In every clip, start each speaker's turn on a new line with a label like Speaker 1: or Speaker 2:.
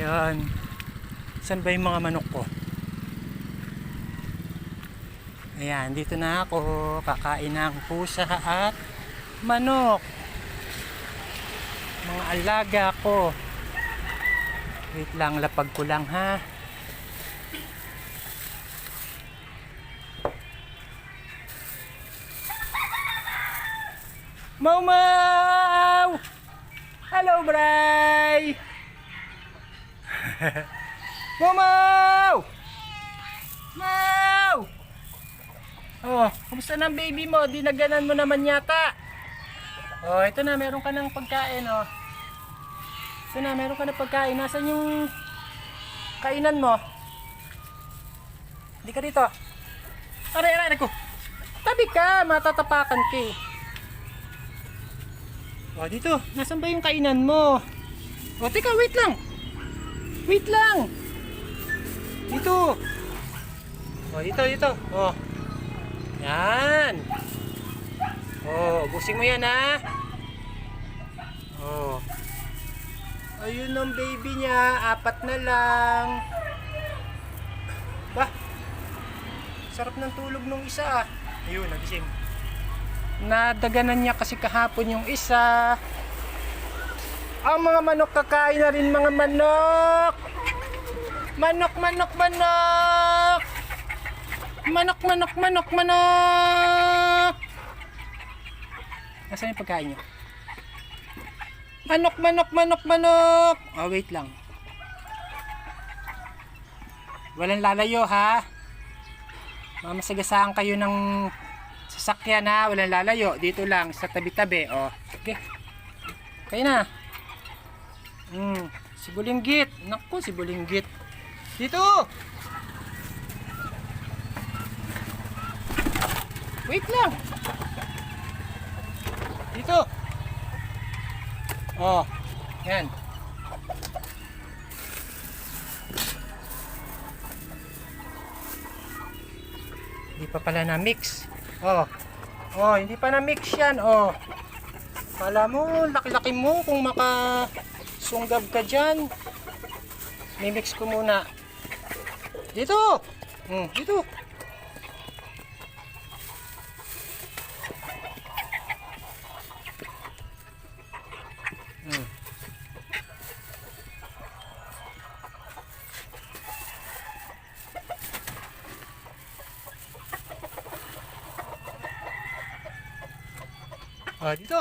Speaker 1: Ayun. Saan ba yung mga manok ko? Ayan, dito na ako. Kakain ng pusa at manok. Mga alaga ko. Wait lang, lapag ko lang ha. Mau mau! Hello, Bray! Mau mau! Mau! Oh, kumusta na ang baby mo? Dinaganan mo naman yata. Oh, ito na, meron ka ng pagkain, oh. Ito na, meron ka ng pagkain. Nasaan yung kainan mo? Hindi ka dito. Aray, aray, aray ko. Tabi ka, matatapakan ka eh. Oh, dito. Nasaan ba yung kainan mo? Oh, teka, wait lang. Wait lang. Dito. Oh, dito, dito. Oh. Yan. Oh, ubusin mo yan ha. Oh. Ayun ang baby niya. 4 na lang. Bah. Sarap ng tulog nung isa ah. Ayun, nagising. Nadaganan niya kasi kahapon yung isa. Ang mga manok kakain na rin mga manok. Manok, manok, manok. Manok, manok, manok, manok. Nasaan yung pagkain niyo? Manok, manok, manok, manok. Oh, wait lang. Walang lalayo ha. Mamasagasaan kayo ng sasakyan ha. Walang lalayo. Dito lang sa tabi-tabi. Oh, okay. Kaya na. Si Bulinggit. Naku, si Bulinggit. Dito. Wait lang. Dito. Oh, yan. Hindi pa pala na-mix. Oh. Oh, hindi pa na-mix yan. Oh. Kala mo, laki-laki mo kung makasunggab ka dyan. Mimix ko muna. Dito. Dito. Oh, dito.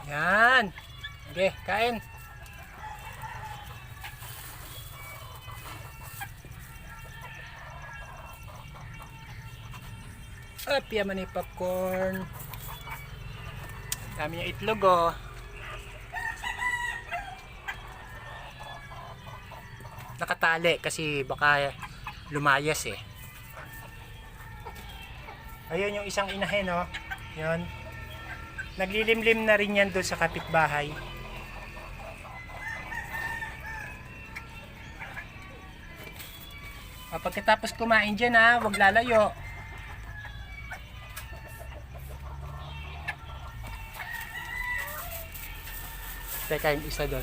Speaker 1: Yan. Okay, kain. Piyaman ni popcorn. Dami niya itlog oh. Nakatali kasi baka lumayas eh. Ayun yung isang inahin oh. Yun. Naglilimlim na rin yan doon sa kapitbahay. Pagkatapos kumain dyan ha, huwag lalayo. Teka yung isa doon.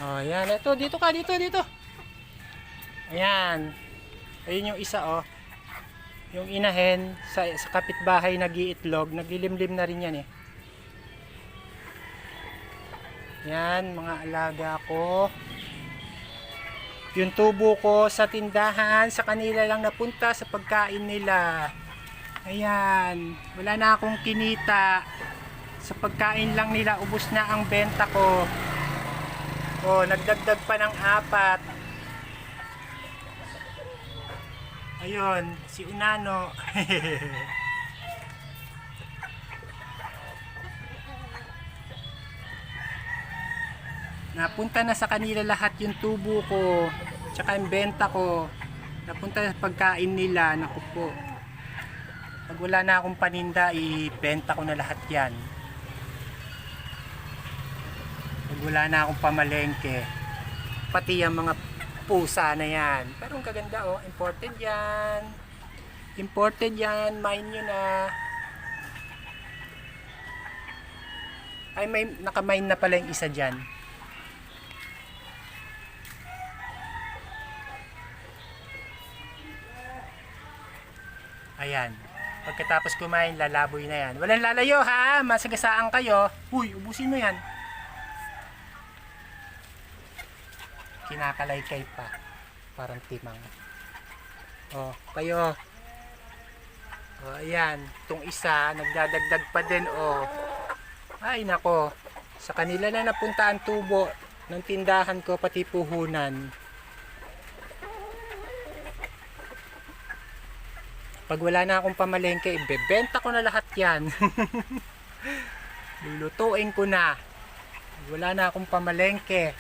Speaker 1: Oh, yan. Ito, dito ka, dito, dito. Ayan. Ayun yung isa, oh. Yung inahin sa kapitbahay nag-iitlog. Naglilimlim na rin yan, eh. Yan, mga alaga ko. Yung tubo ko sa tindahan, sa kanila lang napunta sa pagkain nila. Ayan. Wala na akong kinita. Sa pagkain lang nila, ubos na ang benta ko. Oh, nagdagdag pa ng 4. Ayun, si Unano. Napunta na sa kanila lahat yung tubo ko, tsaka yung benta ko. Napunta sa pagkain nila. Naku po. Pag wala na akong paninda, ibenta ko na lahat yan. Pag wala na akong pamalengke, pati yung mga pusa na yan. Pero ang kaganda oh, imported yan. Imported yan, mine nyo na. Ay, may naka-mine na pala yung isa dyan. Ayan. Pagkatapos kumain, lalaboy na yan. Walang lalayo ha, masagasaan kayo. Uy, ubusin mo yan. Kinakalaykay pa. Parang timang. Oh, kayo. Oh, ayan. Itong isa, nagdadagdag pa din. Oh. Ay, nako. Sa kanila na napunta ang tubo ng tindahan ko, pati puhunan. Pag wala na akong pamalengke, ibebenta ko na lahat yan. Lulutuin ko na. Wala na akong pamalengke.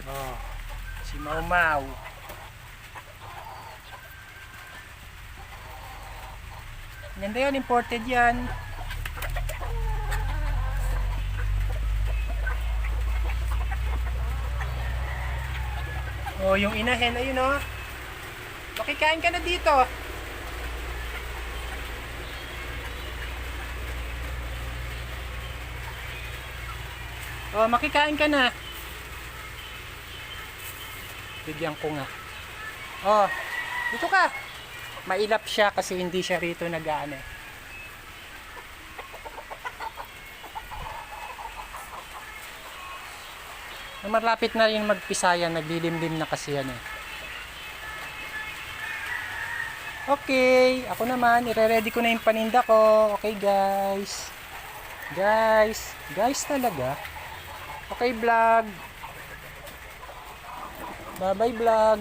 Speaker 1: Oh, si Mau Mau. Ganda yan, imported yan. Oh, yung inahen, ayun oh. Makikain ka na dito. Oh, makikain ka na. Bigyan ko nga. Oh, dito ka. Mailap siya kasi hindi siya rito nag-aano. Malapit na rin magpisaya, naglilimlim na kasi yan eh. Okay, ako naman, ire-ready ko na yung paninda ko. Okay guys. Guys talaga. Okay vlog. Bye bye vlog.